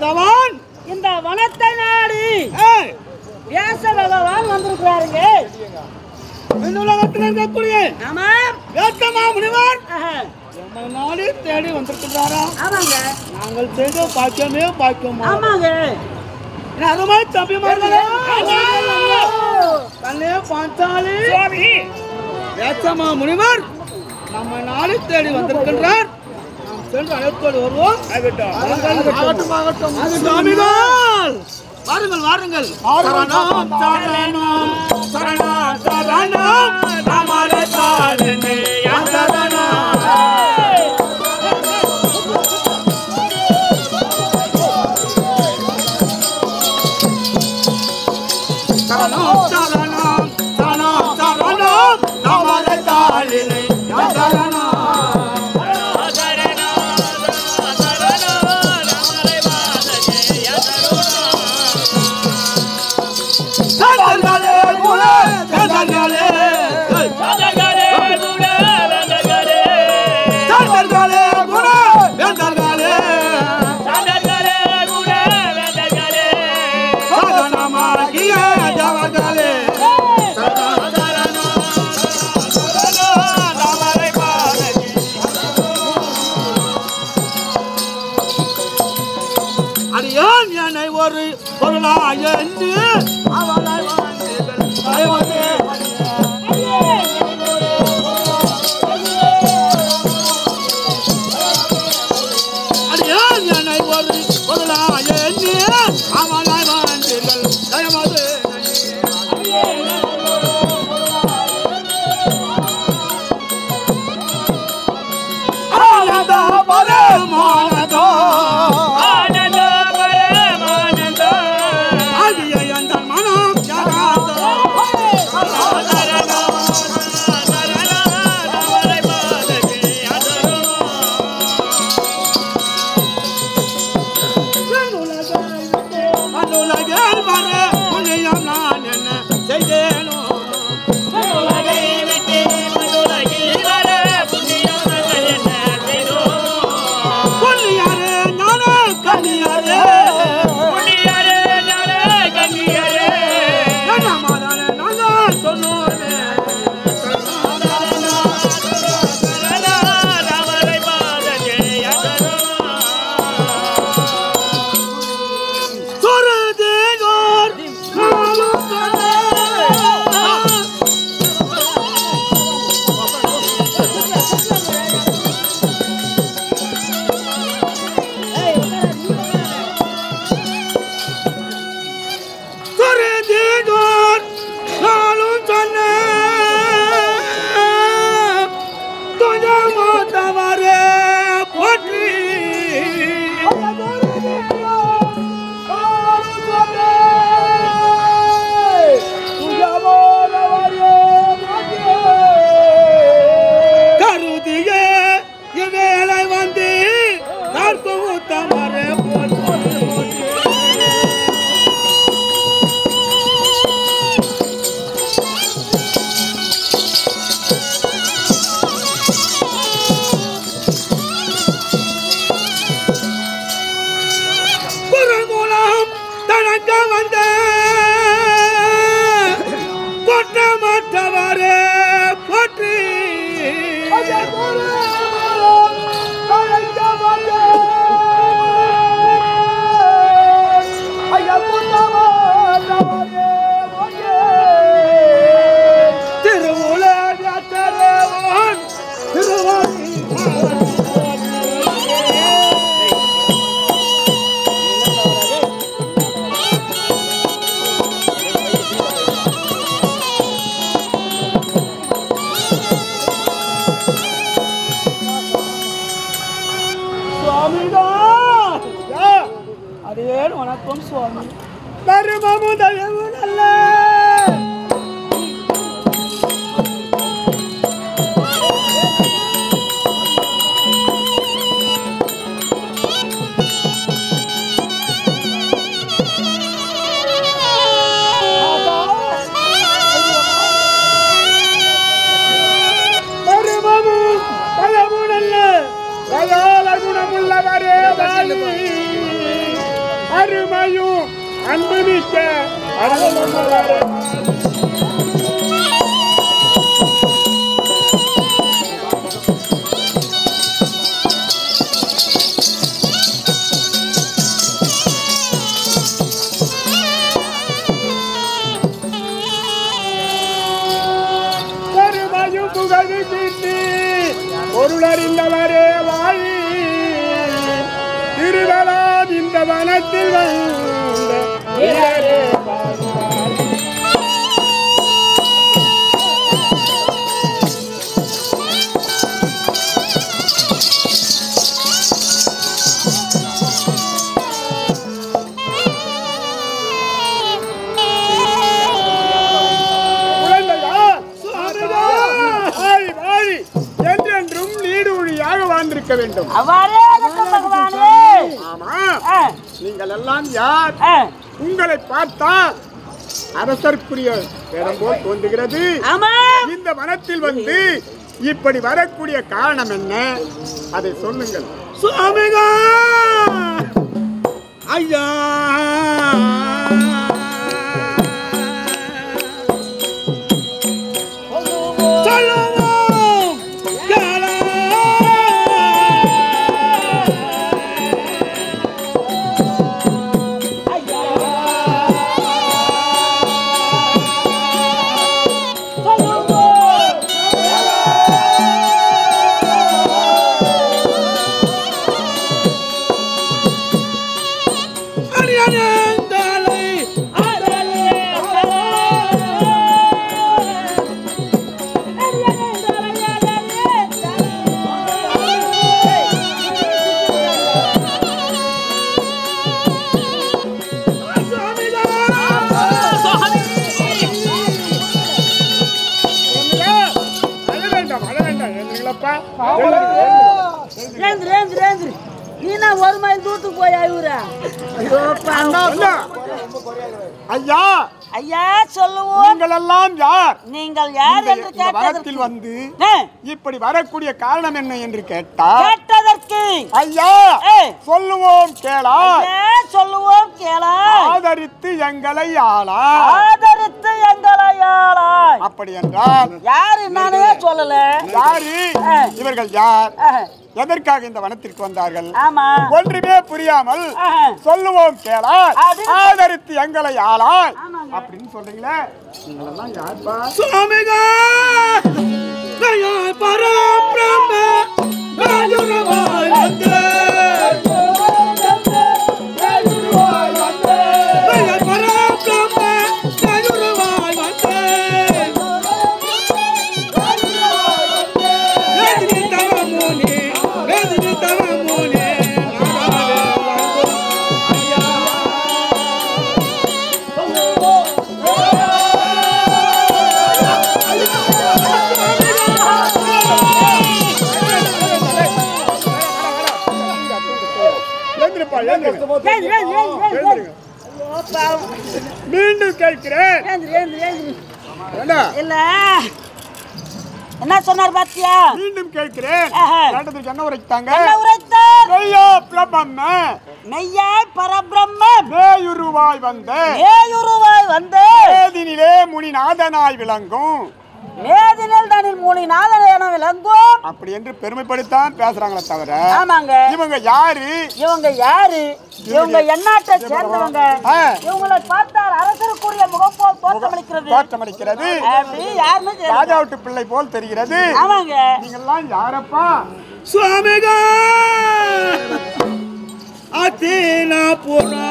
பகவான் இந்த வனத்தை நாடி வியாச பகவான் வந்திருக்கிறாருங்க. விண்ணுலகத்தில் இருக்கக்கூடிய ஆமா வேத்தமா முனிவர் நம்மை நாடி தேடி வந்திருக்கிறாரா? ஆமாங்க. நாங்கள் செய்த பாக்கியமே பாக்கியம். ஆமாங்க. அருமை தம்பிமார்களே, தன்னே பாஞ்சாலி சுவாமி வேத்தமா முனிவர் நம்மை நாடி தேடி வந்திருக்கின்றார். நாம் சென்று அழைத்தோடு வருவோம். ஆகட்டும் ஆகட்டும். சுவாமிகள் வாருங்கள் வாருங்கள். சரணம் சரணம் சரணம் சரணம் நமர சாரணே சரணம். சரணம் சரணம் சரணம் சரணம் நமர சாரணே சரணம். ஒரு பொருளாய அவளை ஒரு பொருளாய அவளை வாழ்ந்தீர்கள் தயவது ஆனந்த பரமானதோ வணக்கம் சுவாமி. தர்மமும் தயவும் அல்ல அருமையும் அன்பு மிக்க அருள்மலரே பொருளறிந்தவரே வாழி திருவளாம் இந்த வனத்தில் வந்த வாழ்ந்திருக்க வேண்டும். நீங்கள் எல்லாம் யார்? உங்களை பார்த்தால் அரசர்க்குரிய இடம் போல் தோன்றுகிறது. இந்த வனத்தில் வந்து இப்படி வரக்கூடிய காரணம் என்ன? அதை சொல்லுங்கள். சுவாமிகா ஐயா ஒரு மைல் தூரத்துக்கு போய் ஐயா ஐயா சொல்லுவோம். நீங்கள் எல்லாம் யார்? நீங்கள் யார் என்று கேட்டதற்கு வந்து இப்படி வரக்கூடிய காரணம் என்ன என்று கேட்டதற்கு ஐயா சொல்லுவோம் கேளா. சொல்லுவோம் கேளா. ஆதரித்து எங்களை ஆளா. ஆதரித்து எங்களை ஆளா. அப்படி என்றால் யாரு? நானே சொல்லல. யாரு இவர்கள்? யார்? எதற்காக இந்த வனத்திற்கு வந்தார்கள்? ஒன்றுமே புரியாமல் சொல்லுவோம் கேளா, ஆதரித்து எங்களை ஆளாய் அப்படின்னு சொல்றீங்களே. நீங்கள் எல்லாம் யார்பா? சுவாமிகா பரபிரம்ம ராஜுரவாய் வந்தே மீண்டும் கேட்கிறேன். என்ன சொன்னார் பாத்தியா? மீண்டும் கேட்கிறேன். என்ன உரைத்தாங்க? மெய்யாய் பரபிரம்ம மேயுருவாய் வந்த மேதினிலே முனிநாதனாய் விளங்கும். மேதினில் தனில் முனிநாதன் என விளங்கும். அப்படி என்று பெருமைப்படுத்தான் பேசுறாங்களே தவிர ஆமாங்க இவங்க யாரு? இவங்க எந்நாட்டை சேர்ந்தவங்க. இவங்களை பார்த்தால் அரசருக்குரிய முகம் போல் தோற்றமளிக்கிறது. ராஜாவுட்டு பிள்ளை போல் தெரிகிறது. ஆமாங்க. நீங்க எல்லாம் யாரப்பா? சுவாமிகா அத்தேனா புறம்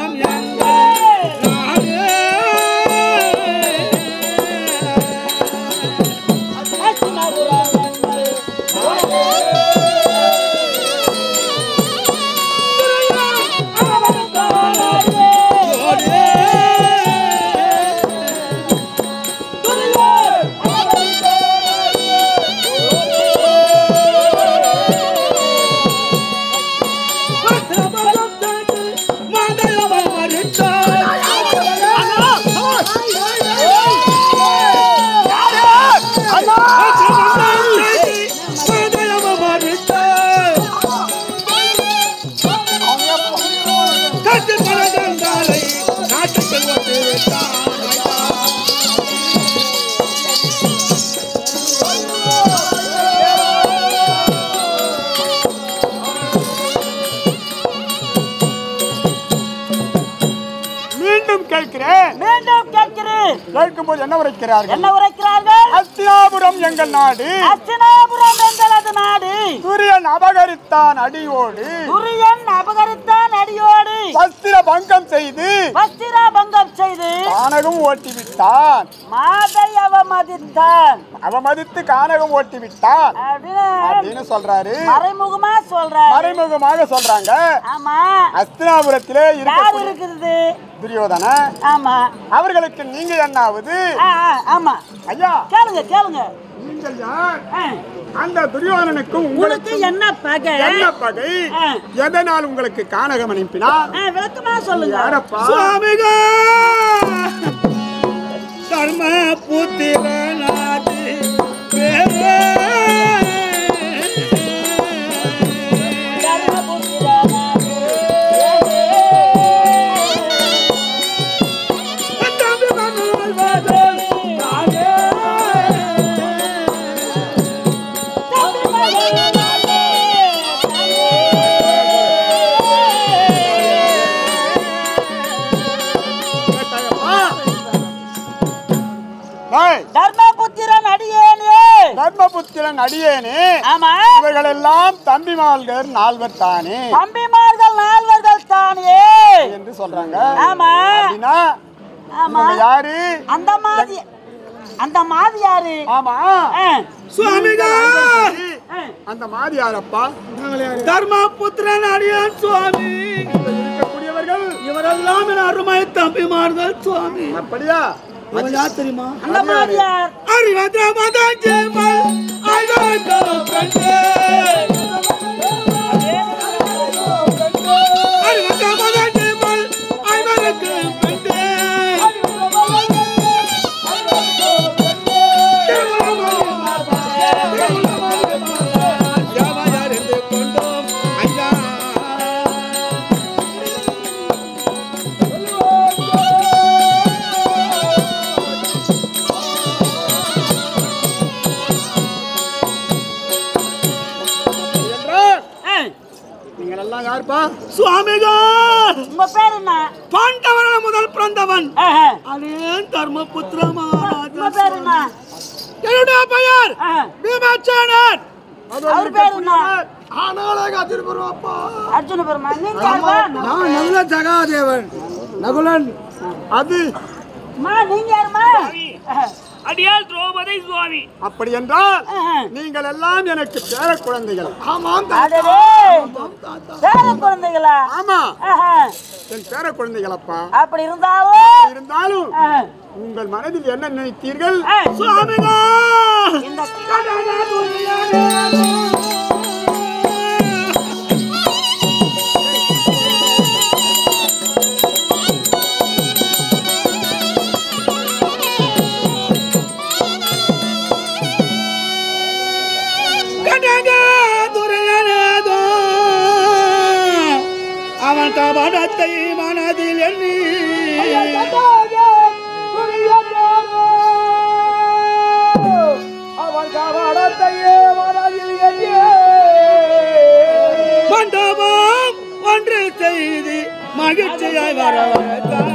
கேட்கும்போது என்ன உரைக்கிறார்கள்? என்ன உரைக்கிறார்கள்? அஸ்தினாபுரம் எங்கள் நாடு, அஸ்தினாபுரம் எங்களது நாடு. துரியன் அபகரித்தான் அடியோடு, துரியன் அபகரித்தான் அடியோடு. வஸ்திர பங்கம் செய்து, வஸ்திர பங்கம் செய்து கானகம் ஓட்டிவிட்டான். மாதை அவமதித்தான். அவமதித்து கானகம் ஓட்டிவிட்டான் அப்படின்னு சொல்றாரு. மறைமுகமா சொல்றாரு. மறைமுகமாக சொல்றாங்க. ஆமா. அஸ்தினாபுரத்திலே இருக்குது துரியோதன. ஆமா. அவர்களுக்கு நீங்க என்னாவது? ஆமா ஐயா கேளுங்க கேளுங்க. நீங்கள் யார்? அந்த துரியோதனனுக்கும் உங்களுக்கு என்ன பகை? என்ன பகை? எதனால் உங்களுக்கு கானகம் அனுப்பினார்? விளக்கமா சொல்லுங்க. யாரப்பா? சுவாமிகா தர்ம புத்திரனாதி பேரே தர்மபுத்திரன் அடியேனே. இவர்கள் எல்லாம் தம்பிமார்கள் நால்வர் தானே. தம்பிமார்கள் நால்வர்கள் தானே என்று சொல்றாங்க. ஆமா. அப்படின்னா யாரு? அந்த மாதி யாரு? ஆமா சுவாமிகா அந்த மாதி யாரப்பா? தர்மபுத்திரன் அடியான் சுவாமி. இருக்கக்கூடியவர்கள் இவரெல்லாம் என் அருமை தம்பிமார்கள் சுவாமி. அப்படியா? யார் தெரியுமா? அந்த மாதியார் அறிவத்ரமதான் ஜெமல் ஐவரோ கண்டே அறிவத்ரமதான் ஜெமல் ஐவரோ கண்டே யாவாயார் என்று கொண்டோம் ஐயா. யாருப்பா? சுவாமிகா உங்க பேர் என்ன? பாண்டவன முதல் பிறந்தவன் அனேன் தர்மபுத்திரமா. உங்க பேர் என்ன? என்னுடைய பெயர் பீமசேனர். அவர் பேர் என்ன? ஆனாலக திருபுரப்பா அர்ஜுன பெருமாள். நீங்க யாருமா? நான் நகுல சகாதேவன் நகுலன். அது நீங்க யாருமா? அடியால் திரௌபதி சுவாமி. அப்படி என்றால் நீங்கள் எல்லாம் எனக்கு பேர குழந்தைகள். ஆமாம் பேர குழந்தைகளா? ஆமா என் பேர குழந்தைகளப்பா. அப்படி இருந்தாலும் உங்கள் மனதில் என்ன நினைத்தீர்கள்? சுவாமிகா இந்த அவன் கபடத்தை மனதில் எண்ணி அவன் கவனத்தையே மனதில் எண்ணி மண்டபம் ஒன்று செய்து மகிழ்ச்சியாய் வரவழைத்தான்.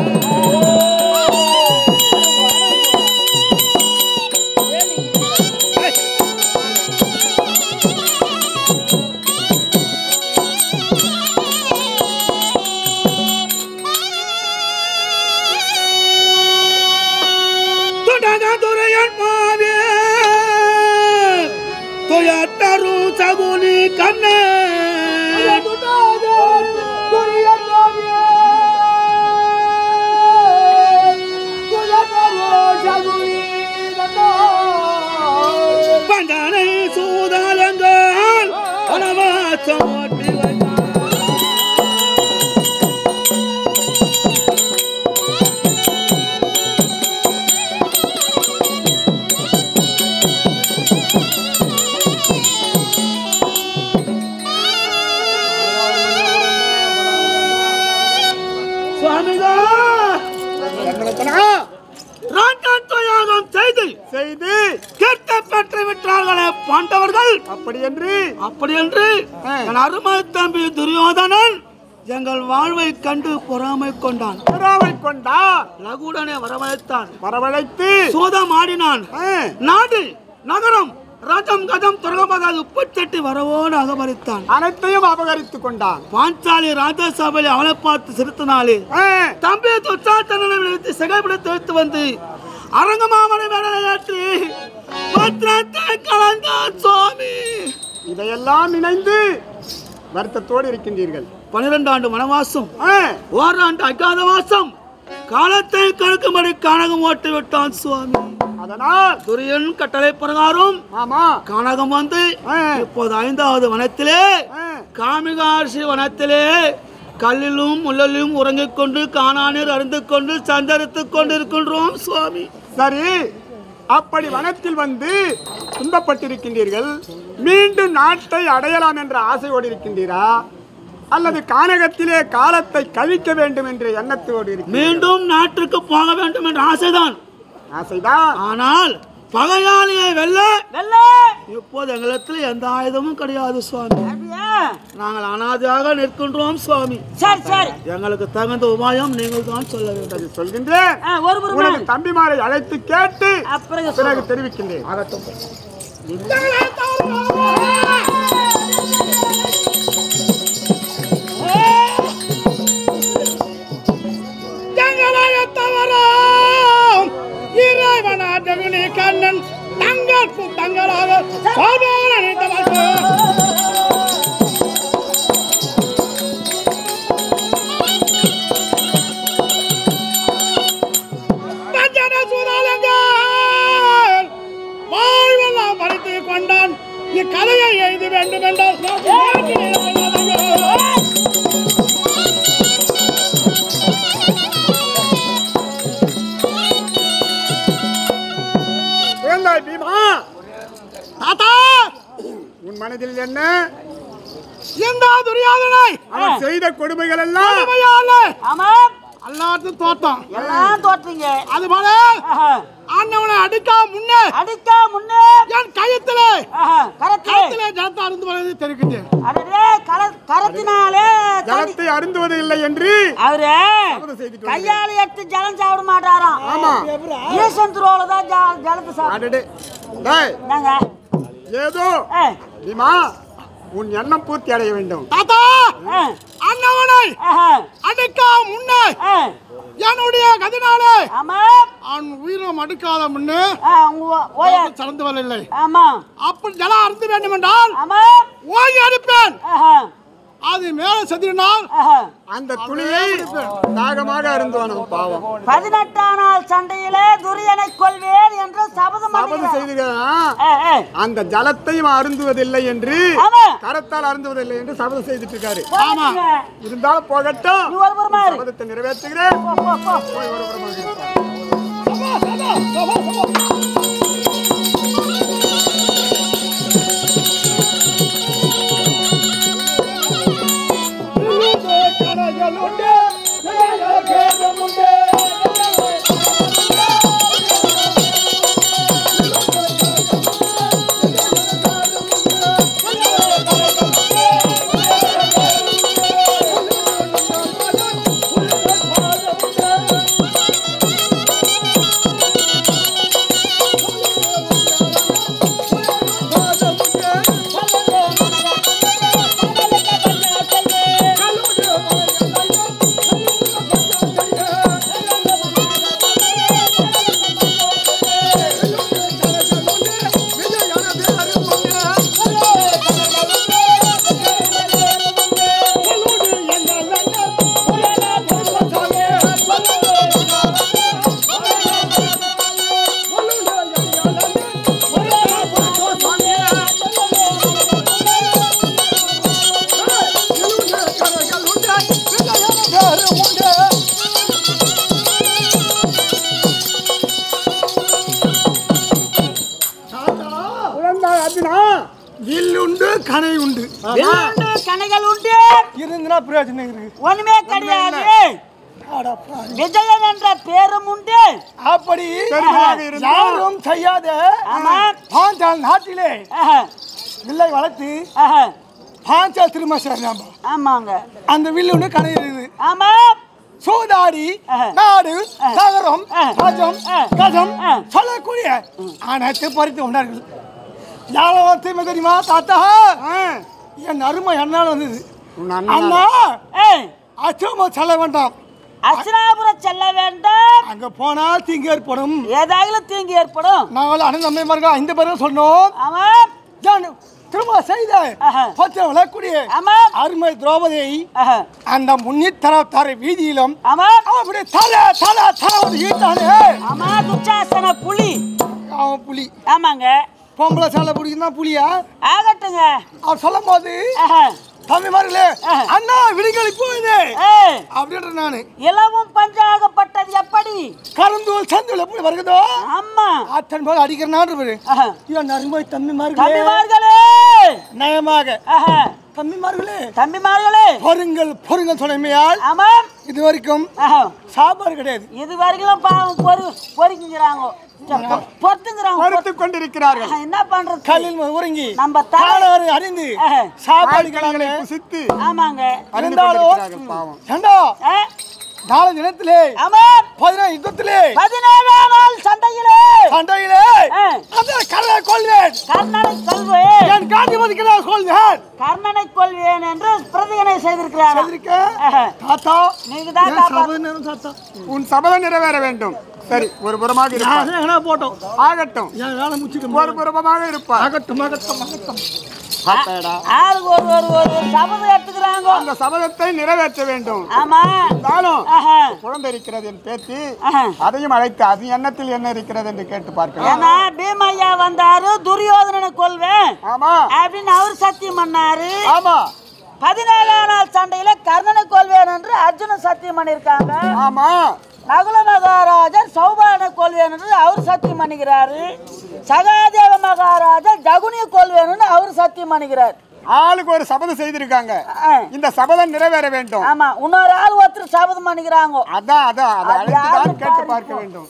சகுனி கண்ணே பண்டனை சூதாலங்கள் வனவாசம் ஓட்டி ராஜாத்வயாகம் செய்து கீர்த்தி பெற்று விட்டார்களே பாண்டவர்கள். அப்படி என்று என் அருமை தம்பி துரியோதனன் எங்கள் வாழ்வை கண்டு பொறாமை கொண்டான். லகுடனே வரவழைத்து சோதம் ஆடினான். நாடு நகரம் ரதம் கதம் துரகமதாது உப்புச்சட்டி வரவோடு அகபரித்தான். அனைத்தையும் அபகரித்துக் கொண்டான். பாஞ்சாலி ராஜசபையில் அவளை பார்த்து சிரித்தனாலே தம்பி துச்சாத்தனை விடுத்து சிகைப்பிடித்து வைத்து வந்து அரங்கமாமனை வேலையாற்றி கலந்தான் சுவாமி. இதையெல்லாம் நினைந்து வருத்தத்தோடு இருக்கின்றீர்கள். 12 ஆண்டு வனவாசம், ஓராண்டு அஜாதவாசம், காலத்தை கழுக்கும்படி கனகம் ஓட்டி விட்டான் சுவாமி. அதனால் துரியன் கட்டளை பிரகாரம் கனகம் வந்து இப்போது 5வது வனத்திலே காமிகாட்சி வனத்திலே கல்லிலும் முள்ளிலும் உறங்கிக் கொண்டு காணானீர் அருந்து கொண்டு சஞ்சரித்துக் கொண்டு இருக்கின்றோம் சுவாமி. சரி, அப்படி வனத்தில் வந்து துன்பப்பட்டிருக்கின்றீர்கள். மீண்டும் நாட்டை அடையலாம் என்ற ஆசையோடு இருக்கின்றீரா, அல்லது கானகத்திலே காலத்தை கழிக்க வேண்டும் என்ற எண்ணத்தோடு இருக்கு? மீண்டும் நாட்டுக்கு போக வேண்டும் என்ற ஆசைதான். ஆனால் பகையாளியை வெல்ல இப்போது எங்களிடத்தில் எந்த ஆயுதமும் கிடையாது சுவாமி. நாங்கள் அனாதையாக நிற்கின்றோம் சுவாமி. எங்களுக்கு தகுந்த உபாயம் நீங்கள் தான் சொல்ல வேண்டும். சொல்கின்றேன். தம்பிமாரை அழைத்து கேட்டு பிறகு தெரிவிக்கின்றேன். கண்ணன் தங்களுக்கு தங்களாக வாழ்வெல்லாம் படித்து கொண்டான். இக்கதையை எழுத வேண்டும் என்றால் உன் மனதில் என்ன? இந்த துரியோதனை அவன் செய்த கொடுமைகள் எல்லாம் எல்லாத்தையும் தோட்டம் எல்லாம் தோற்றீங்க. அது போல அண்ணவனை அடிக்கா முன்னே என் கயத்திலே ஜலத்தை அருந்து வருவது தெரிவிக்கின்றேன். ஜலத்தை அருந்துவது இல்லை என்று அவரு கையால எடுத்து ஜலம் சாப்பிட மாட்டாராம். ஈசன் துரோல தான் ஜலத்தை சாப்பிடு. ஏதோ பீமா, உன் எண்ணம் பூர்த்தி அடைய வேண்டும். அண்ணவனை அடிக்கா முன்னே என்னுடைய கதினாலே அவன் உயிரம் அடுக்காத முன்னே சறந்து வரவில்லை. அப்படி ஜலம் அருந்து வேண்டும் என்றால் ஓங்கி அடிப்பேன். அது மேல செதினால் அந்த துளியை தாகமாக அருந்துவானும் பாவம். 18ஆம் நாள் சண்டையிலே துரியனை கொல்வேன் என்று சபதம் செய்துகிறான். அந்த ஜலத்தையும் அருந்துவதில்லை என்று, கரத்தால் அருந்துவதில்லை என்று சபதம் செய்துட்டு இருக்காரு. இருந்தாலும் போகட்டும், சபதத்தை நிறைவேற்றுகிறேன். வில்லுண்டு கனை உண்டு, கனைகள் உண்டு, இருந்தா பிரயோஜனம் இருக்கு. ஒண்ணுமே கிடையாது. விஜயன் என்ற பேரும் உண்டு. அப்படி யாரும் செய்யாத பாஞ்சால் நாட்டிலே வில்லை வளர்த்து பாஞ்சால் திரும்ப சேர்ந்தாங்க. ஆமாங்க. அந்த வில்லு ஒண்ணு கடையிறது. ஆமா. சூதாடி நாடு நகரம் ராஜம் கஜம் சொல்லக்கூடிய அனைத்து பறித்து கொண்டார்கள். யாரும் தீமை தெரியுமா தாத்தா? என் அருமை என்னால் வந்தது. அண்ணா அச்சமா செல்ல வேண்டாம். அச்சனாபுரம் செல்ல வேண்டாம். அங்க போனால் தீங்கு ஏற்படும். ஏதாவது தீங்கு ஏற்படும். நாங்கள் அண்ணன் அம்மைமார்கள் 5 பேரும் சொன்னோம். ஆமா. திரும்ப செய்த விளக்கூடிய அருமை திரௌபதியை அந்த முன்னித்தர வீதியிலும் அப்படி தர தர தர ஈட்டானே. ஆமா. துச்சாசன புலி. அவன் புலி. ஆமாங்க. பொம்பளை சாலை பிடிக்குன்னா புலியா ஆகட்டுங்க. அவர் சொல்லும் போது தம்பிமார்களே அண்ணா விடுதலை போகுது அப்படின்ற நானு இலவும் பஞ்சாகப்பட்டது எப்படி கருந்தூல் சந்தூல் எப்படி வருகிறதோ ஆமா அத்தன் போல அடிக்கிற நாடு என் அருமை தம்பிமார்களே நயமாக தம்பிமார்களே பொருங்கள் பொருங்கள் சொன்னமையால் ஆமா இது வரைக்கும் சாப்பாடு கிடையாது. இது வரைக்கும் பாவம் பொறுக்குங்கிறாங்க பொறுத்து கொண்டிருக்கிறார்கள். என்ன பண்றது? கல்லில் உறங்கி நம்ம அறிந்து சாப்பாடு கலங்களை புசித்து ஆமாங்க நாலு தினத்திலே 15 யுத்தத்திலே 17ஆம் நாள் சண்டையிலே அந்த கர்ணனை கொல்வேன். என் காந்திமதிக்கு நான் கொல்வேன். கர்ணனை கொல்வேன் என்று பிரதிஜனை செய்திருக்கிறார். தாத்தா நீங்க தான் உன் சபதம் நிறைவேற வேண்டும். சரி, ஒரு புறமாக போட்டோம். ஆகட்டும். ஒரு புறமாக இருப்பார். ஆகட்டும் ஆகட்டும் ஆகட்டும். ஆளுக்கு ஒரு சபதம் எடுத்துக்கிறாங்க. அந்த சபதத்தை நிறைவேற்ற வேண்டும். ஆமா. குழந்தை இருக்கிறது என் பேத்தி, அதையும் அழைத்து அது எண்ணத்தில் என்ன இருக்கிறது என்று கேட்டு பார்க்கலாம். ஏன்னா பீமையா வந்தாரு துரியோதனனை கொல்வேன் ஆமா அப்படின்னு அவர் சத்தியம் பண்ணாரு. ஆமா. 17ஆம் நாள் சண்டையில கர்ணனை கொல்வேன் என்று அர்ஜுனன் சத்தியம் பண்ணிருக்காங்க. ஆமா. நகுல மகாராஜர் சௌபானை கொல்வேன் என்று அவர் சத்தியம் பண்ணிக்கிறாரு. சகாதேவ மகாராஜர் ஜகுனியை கொல்வேன் என்று அவர் சத்தியம் பண்ணிக்கிறார். ஆளுக்கு ஒரு சபதம் செய்திருக்காங்க. இந்த சபதம் நிறைவேற வேண்டும். ஆமா. இன்னொரு ஆள் ஒருத்தர் சபதம் பண்ணிக்கிறாங்க. அதான் அதான் அதை அழைத்துதான் கேட்டு பார்க்க வேண்டும்.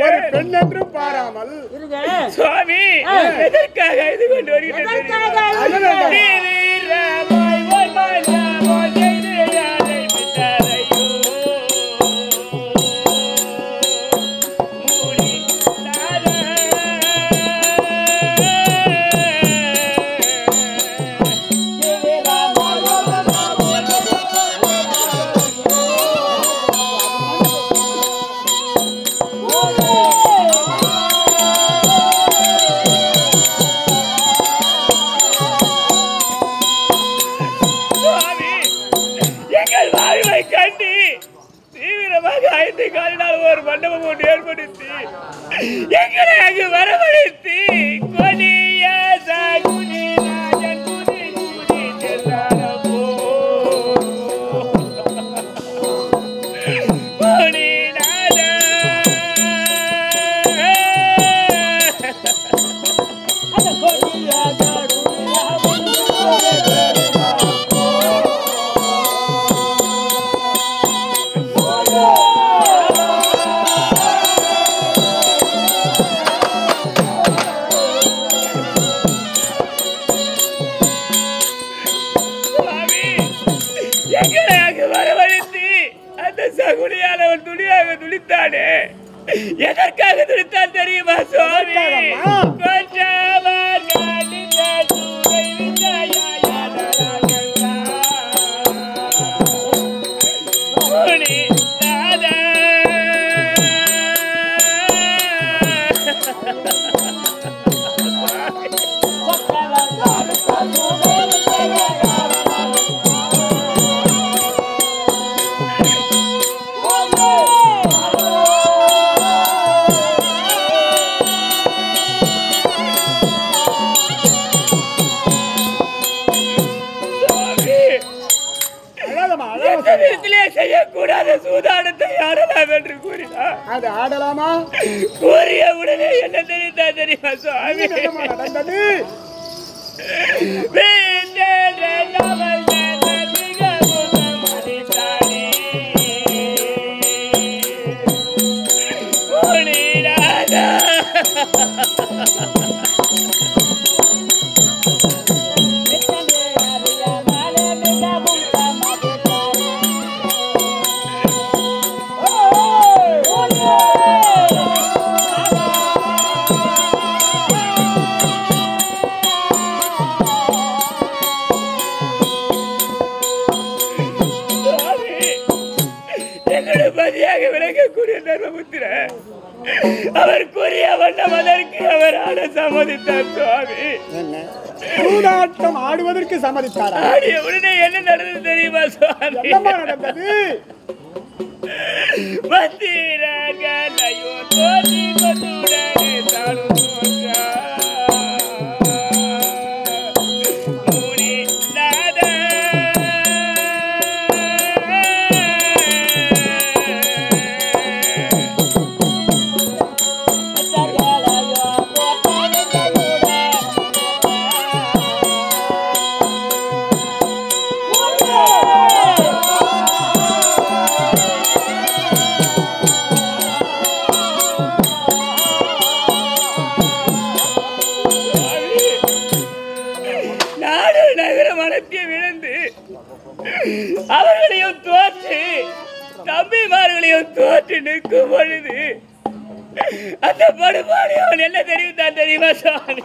ஒரு பெண் என்று பாராமல் சுவாமி எதற்காக இது கொண்டு வருகிறீர்கள்? கண்டி தீவிரமாக 5 காலினால் ஒரு மண்டபம் ஒன்று ஏற்படுத்தி எங்களை அங்கு வரவழைத்து கொடிய சகுனி ராஜன் குடி குடி செல்லாரப்போ சகுனியானவன் துணியாக துளித்தானே எதற்காக துளித்தான் தெரியுமா சுவாமி செய்யக்கூடாத சூதாட்டத்தை ஆடலாம் என்று கூறினார். அது ஆடலாமா? கூறிய உடனே என்ன தெரிந்தா தெரியுமா சுவாமி? நடந்தது பதியாக விளக்கக்கூடிய தர்மபுத்திர அவர் கூறிய வண்ணம் அதற்கு அவர் ஆட சம்மதித்தார் சுவாமி. சூதாட்டம் ஆடுவதற்கு சம்மதித்தார். ஆடிய உடனே என்ன நடந்தது தெரியுமா சுவாமி? நடந்தது வந்திரங்களையோ தோதி கொண்டுடனே தானும் அவர்களையும் தோற்று தம்பிமார்களையும் தோற்று நிற்கும் பொழுது அந்த படுபாடு அவன் என்ன தெரிவித்தான் தெரியுமா சுவாமி?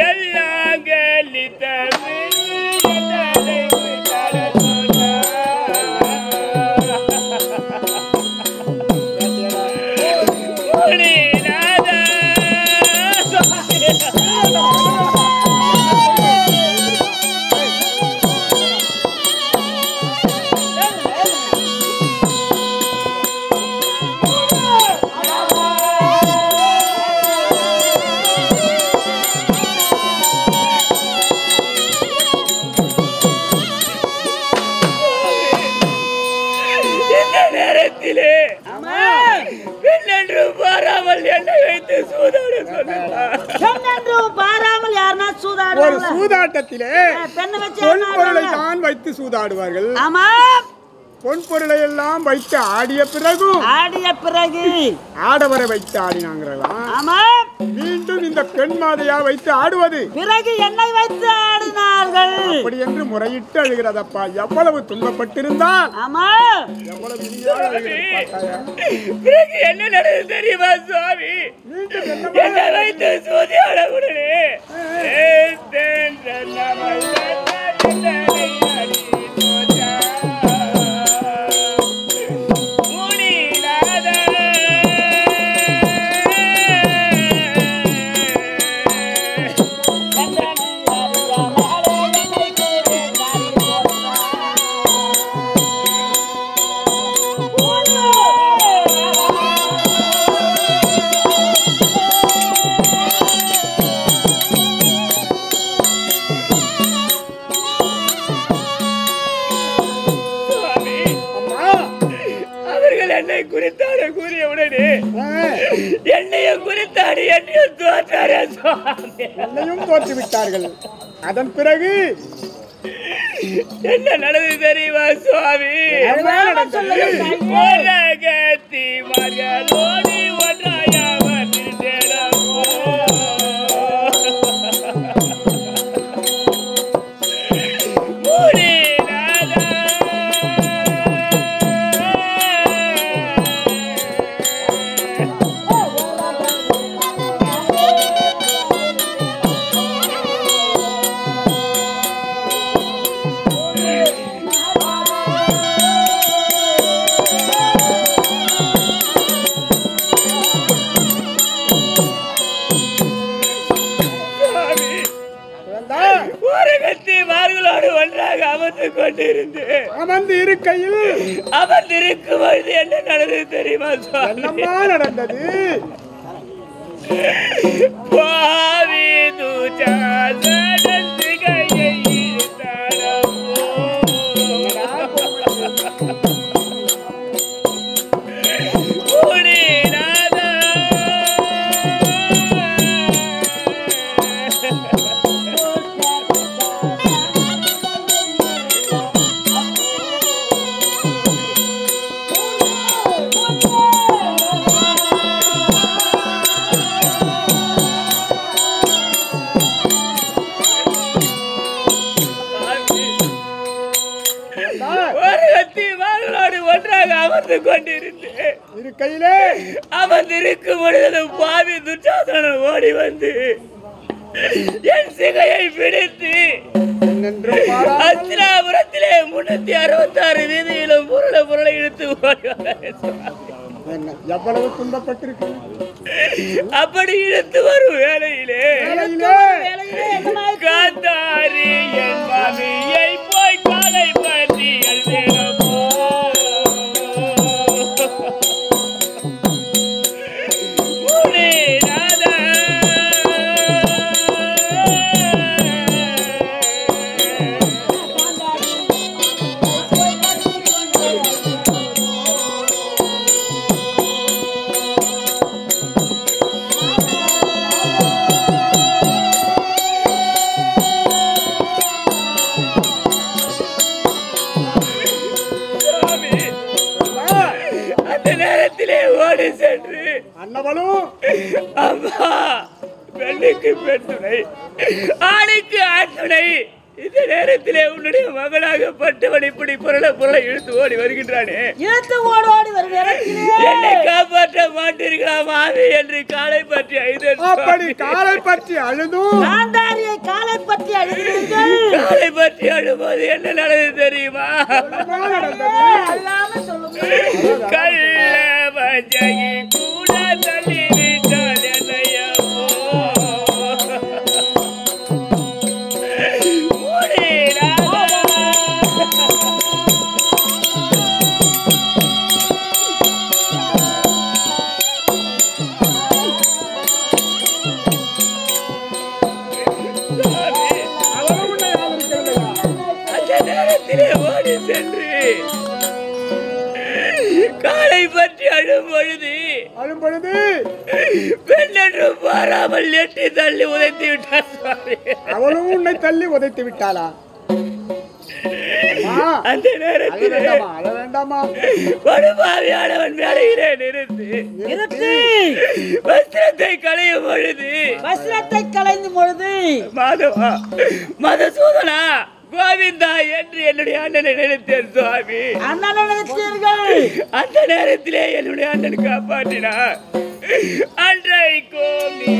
எல்லாம் ஒரு சூதாட்டத்திலே பொன் பொருளை தான் வைத்து சூதாடுவார்கள். பொன் பொருளை எல்லாம் வைத்து ஆடிய பிறகு ஆடவரை வைத்து ஆடினாங்களாம். மீண்டும் இந்த பெண் மாதையா வைத்து ஆடுவது பிறகு என்னை வைத்து ஆடினார்கள். அப்படி என்று முறையிட்டு அழுகிறதப்பா. எவ்வளவு துன்பப்பட்டிருந்தான். எவ்வளவு பிறகு என்ன நடந்தது தெரியுமா சுவாமி? என்னை வைத்து சூதியாட உடனே கூறிய உடனே என்னையும் குறித்தாடி என்னையும் தோற்றாரே சுவாமி. என்னையும் தோற்று விட்டார்கள். அதன் பிறகு என்ன நடந்தது தெரியுமா சுவாமி? உலகத்தி மகளோடி ஒன்றாயவர் அமர்ந்திருக்கும் பொழுது என்ன நடந்தது தெரியுமா? என்னம்மா நடந்தது? பாவி துஜாசனன் திகையை இழுத்தாரப்போ ஊடினாதா அமர்ந்திருக்கும் பொழுது பாவி துச்சாசனன் ஓடி வந்து என் சிகையை பிடித்து அஸ்தினாபுரத்திலே 366 வீதியிலும் பொருளை இழுத்து எவ்வளவு துன்பப்பட்டிருக்கு. அப்படி இழுத்து வரும் வேலையிலே காத்தாரி என் மாமியை போய் காலை பற்றி அம்மா பெண்ணுக்கு பெண் துணை, ஆணுக்கு ஆண் துணை. இந்த நேரத்திலே உன்னுடைய மகனாகப்பட்டவன் இப்படி பொருளை இழுத்து ஓடி வருகின்றானே, என்னை காப்பாற்ற மாட்டீர்களா மாமி என்று காலை பற்றி அழுதும் காலை பற்றி அழும்போது என்ன நடந்தது தெரியுமா? கள்ள வஞ்சகி கூட தள்ளி விட்டால் என்னையமோ ஓடி சென்று காலை பற்றி அழும் பொழுது பெண் என்று பாராமல் எட்டி தள்ளி உதைத்து விட்டார். அவளும் உன்னை தள்ளி உதைத்து விட்டாளா? அந்த நேரத்தில் படுபாவியானவன் மேலையிலே நிறுத்தி வஸ்திரத்தை களையும் பொழுது மாதவா மதசூதனா கோவிந்தா என்று என்னுடைய அண்ணனை நினைத்தேன் சுவாமி. அந்த நேரத்திலே என்னுடைய அண்ணன் காப்பாற்றினார். அன்றைக்கும் நீ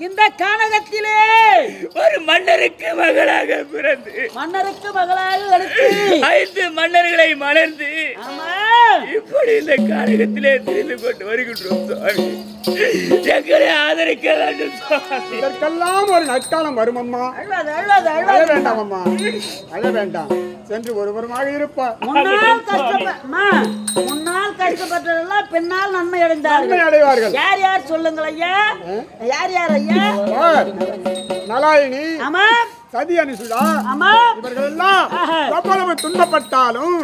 இந்த கானகத்திலே ஒரு மன்னருக்கு மகளாக பிறந்து 5 மன்னர்களை மணந்து இப்போ வருஷத்தோடு இந்த காரகத்திலே திரிந்து கொண்டு வருகின்றோம் சுவாமி. எங்களை ஆதரிக்க வேண்டும் சுவாமி. இதற்கெல்லாம் ஒரு நற்காலம் வரும் அம்மா. அழ வேண்டாம் அம்மா, அழ வேண்டாம். சென்று ஒருவருமாக இருப்பார். முன்னால் கஷ்டப்பட்டதெல்லாம் பின்னால் நன்மை நன்மை அடைவார்கள். யார் யார் சொல்லுங்கள் ஐயா? யார் யார் ஐயா? நலாயினி, ஆமா, சதி அனுசுடா, ஆமா, இவர்கள் எல்லாம் எவ்வளவு துன்பப்பட்டாலும்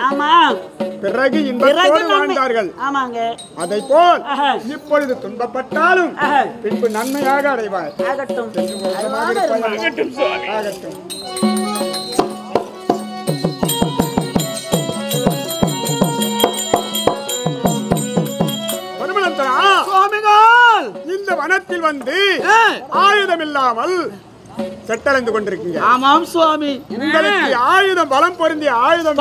பிறகு இன்பத்தோடு வாழ்ந்தார்கள். ஆமாங்க. அதை போல் இப்பொழுது துன்பப்பட்டாலும் பின்பு நன்மையாக அடைவார். ஆகட்டும், ஆகட்டும் சுவாமி. ஆகட்டும். இந்த வனத்தில் வந்து ஆயுதம் இல்லாமல் செட்டடைந்து கொண்டிருக்கீங்க. ஆமாம் சுவாமி. உங்களுக்கு ஆயுதம் பலம் பொருந்திய ஆயுதம்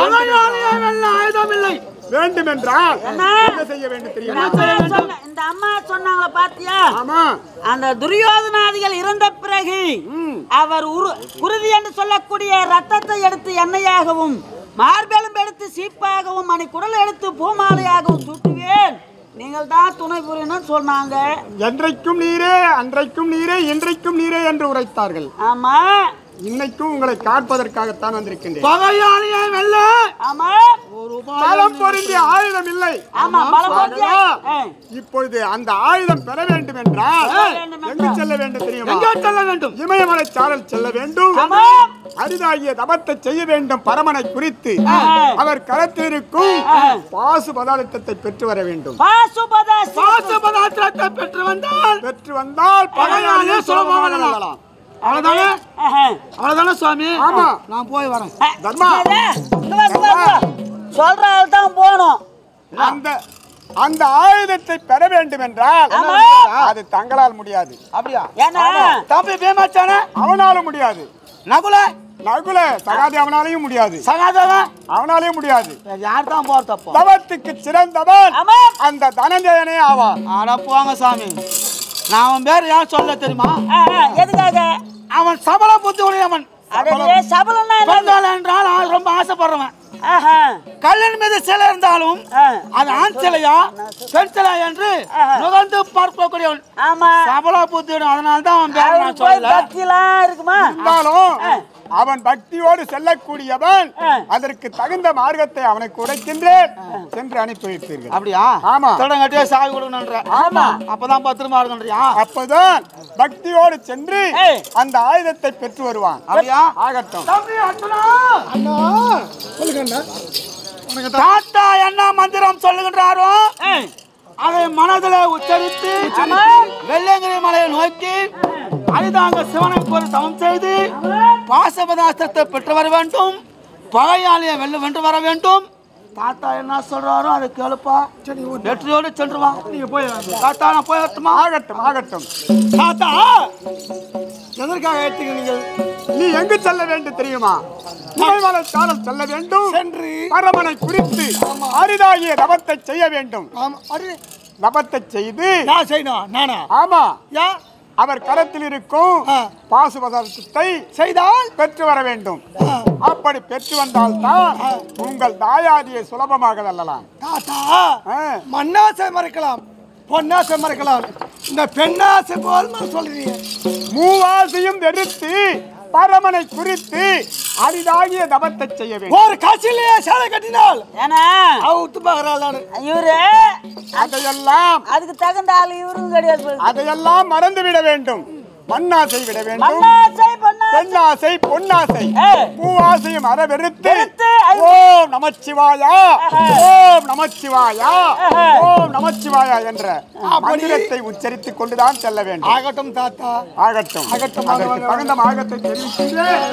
ஆயுதம் இல்லை வேண்டும் என்றால் என்ன செய்ய வேண்டும் தெரியுமா? இந்த அம்மா சொன்னாங்களா பாத்தியா? ஆமா. அந்த துரியோதனாதிகள் இறந்த பிறகு அவர் குருதி என்று சொல்லக்கூடிய ரத்தத்தை எடுத்து எண்ணெயாகவும் மார்பெலும்பு எடுத்து சீப்பாகவும் மணி குடல் எடுத்து பூமாலையாகவும் சூட்டுவேன், நீங்கள் தான் துணை புரியணும் சொன்னாங்க. என்றைக்கும் நீரே, அன்றைக்கும் நீரே, இன்றைக்கும் நீரே என்று உரைத்தார்கள். ஆமா. இன்னைக்கும் உங்களை காப்பதற்காகத்தான் வந்திருக்கின்றேன். பகையாளியை வெல்ல ஆமா பலம் பொருந்திய ஆயுதம் இல்லை. ஆமா, பலம் பொருந்திய. இப்பொழுது அந்த ஆயுதம் பெற வேண்டும் என்றால் எங்கு செல்ல வேண்டும் தெரியுமா? எங்கே செல்ல வேண்டும்? இமயமலை சாரல் செல்ல வேண்டும். ஆமா. அரிதாகிய தபத்தை செய்ய வேண்டும். பரமனை குறித்து அவர் கரத்தில் இருக்கும் பாசுபதார்த்தத்தை பெற்று வர வேண்டும். பாசுபதார்த்தத்தை பெற்று வந்தால் பகையாளியை சுலபமாக வெல்லலாம். அவ்வளவுதானே? அவ்வளவுதானே சுவாமி? ஆமா. நான் போய் வரேன். தர்மா, சொல்ற ஆள் தான் போகணும். அந்த ஆயுதத்தை பெற வேண்டும் என்றால் அது தங்களால் முடியாது. அப்படியா? ஏன்னா தம்பி பேமாச்சானே அவனாலும் முடியாது. நகுல சகாதி அவனாலையும் முடியாது. சகாதேவன் அவனாலையும் முடியாது. யார் தான் போற தப்பு? தவத்துக்கு சிறந்தவன் அந்த தனஞ்சயனே ஆவான். ஆனா போங்க சாமி, நான் அவன் பேர் யார் சொல்ல தெரியுமா? எதுக்காக? அவன் சபல புத்தி உடையவன். சபலம் என்றால் ரொம்ப ஆசைப்படுறவன். கல்லின் மீது சிலை இருந்தாலும் அது ஆண் சிலையா பெண் சிலையா என்று நுகர்ந்து பார்க்கக்கூடியவன். சபல புத்தி. அதனால தான் அவன் பேர் நான் சொல்லல. இருக்குமா? இருந்தாலும் அவன் பக்தியோடு செல்லக்கூடியவன். அதற்கு தகுந்த மார்க்கத்தை அவனுக்கு உரைக்கின்றேன் சென்று அனுப்பி வைப்பீர்கள். அப்படியா? ஆமா. தொடங்கட்டே சாவி கொடுக்கணுன்ற. ஆமா. அப்பதான் பத்திரமா இருக்கணும்ன்றியா? அப்பதான் பக்தியோடு சென்று அந்த ஆயுதத்தை பெற்று வருவான். அப்படியா? ஆகட்டும். தாத்தா என்ன மந்திரம் சொல்லுகின்றாரோ அதை மனதில் உச்சரித்து வெள்ளையங்கிரி மலையை நோக்கி அரிதாங்க சிவனை போல் தவம் செய்து பாசபதாஸ்திரத்தை பெற்று வர வேண்டும். பகையாளியை வென்று வர வேண்டும். தாத்தா என்ன சொல்றாரோ அதை கேளுப்பா. வெற்றியோடு சென்றுவா. நீங்க போய் தாத்தா நான் போய் வரட்டுமா? ஆகட்டும், ஆகட்டும். தாத்தா எதற்காக ஏற்றுங்க நீங்கள்? நீ எங்கு செல்ல வேண்டும் தெரியுமா? இமயமலை சாரல் செல்ல வேண்டும். சென்று பரமனை குறித்து அரிதாகிய தபத்தை செய்ய வேண்டும். தபத்தை செய்து நான் செய்யணும். நானா? ஆமா. யா அவர் கரத்தில் இருக்கும் பாசுபதார்த்தத்தை செய்தால் பெற்று வர வேண்டும். அப்படி பெற்று வந்தால் தான் உங்கள் தாயாதியை சுலபமாக வெல்லலாம். தாத்தா மண்ணாசை மறைக்கலாம், பொன்னாசை மறைக்கலாம், இந்த பெண்ணாசை போல் சொல்றீங்க. மூவாசையும் வெறுத்து பரமனை குறித்து அரிதாகிய தபத்தை செய்ய வேண்டும். ஒரு காசிலேயே சேலை கட்டினால் இவரு அதையெல்லாம் அதுக்கு தகுந்த ஆள் இவரும் கிடையாது. அதையெல்லாம் மறந்து விட வேண்டும். மண்ணாசை விட வேண்டும். பெண்ணாசை, பொன்னாசை, பூவாசையும் அறவெறுத்து ஓம் நமச்சிவாயா, ஓம் நமச்சிவாயா, ஓம் நமச்சிவாயா என்ற மந்திரத்தை உச்சரித்துக் கொண்டுதான் செல்ல வேண்டும். ஆகட்டும் தாத்தா, ஆகட்டும். அதற்கு தகுந்த மார்க்கத்தை தெரிவிக்கின்றேன்.